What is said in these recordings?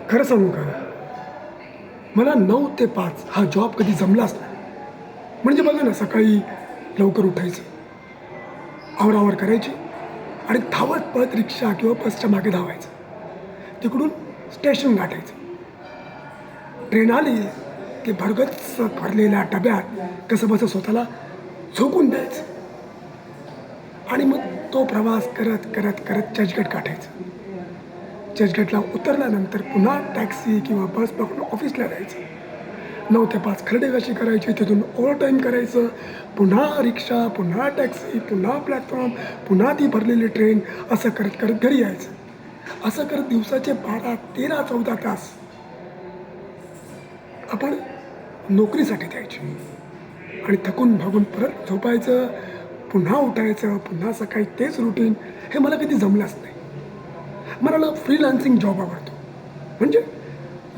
खरं सांगू का? मला 9 ते 5 हा जॉब कधी जमलाच नाही. म्हणजे बघा ना, सकाळी लवकर उठायचं, आवराआवर करायची आणि धावत पळत रिक्षा किंवा बसच्या मागे धावायचं. तिकडून स्टेशन गाठायचं. ट्रेन आली की भरगच्च भरलेल्या डब्यात कसंबसं स्वतःला झोकून द्यायचं आणि मग तो प्रवास करत, करत, करत चर्चगेट गाठायचं. चर्चगेटला उतरल्यानंतर पुन्हा टॅक्सी किंवा बस पकडून ऑफिसला जायचं. 9 ते 5 खरडेगाशी करायची, तिथून ओव्हरटाईम करायचं, पुन्हा रिक्षा, पुन्हा टॅक्सी, पुन्हा प्लॅटफॉर्म, पुन्हा ती भरलेली ट्रेन, असं करत करत घरी यायचं. असं करत दिवसाचे 12, 13, 14 तास आपण नोकरीसाठी द्यायचे आणि थकून भागून परत झोपायचं, पुन्हा उठायचं, पुन्हा सकाळी तेच रुटीन. हे मला कधी जमलंच नाही. मला फ्रीलान्सिंग जॉब आवडतो. म्हणजे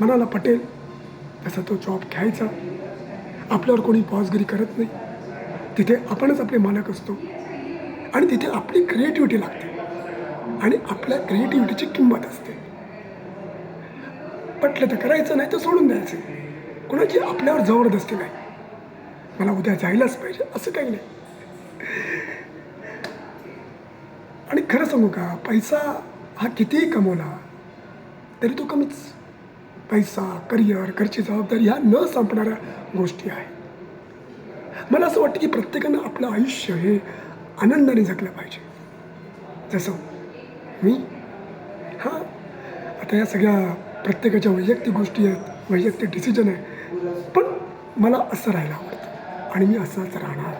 मनाला पटेल तसा तो जॉब घ्यायचा. आपल्यावर कोणी बॉसगिरी करत नाही. तिथे आपणच आपले मालक असतो आणि तिथे आपली क्रिएटिव्हिटी लागते आणि आपल्या क्रिएटिव्हिटीची किंमत असते. पटलं तर करायचं, नाही तर सोडून द्यायचं. कोणाची आपल्यावर जबरदस्ती नाही. मला उद्या जायलाच पाहिजे असं काही नाही. आणि खरं सांगू का, पैसा हा कितीही कमवला तरी तो कमीच. पैसा, करिअर, घरची जबाबदारी ह्या न संपणाऱ्या गोष्टी आहेत. मला असं वाटतं की प्रत्येकानं आपलं आयुष्य हे आनंदाने जगलं पाहिजे. जसं मी हां, आता या सगळ्या प्रत्येकाच्या वैयक्तिक गोष्टी आहेत, वैयक्तिक डिसिजन आहे. पण मला असं राहायला आवडतं आणि मी असंच राहणार.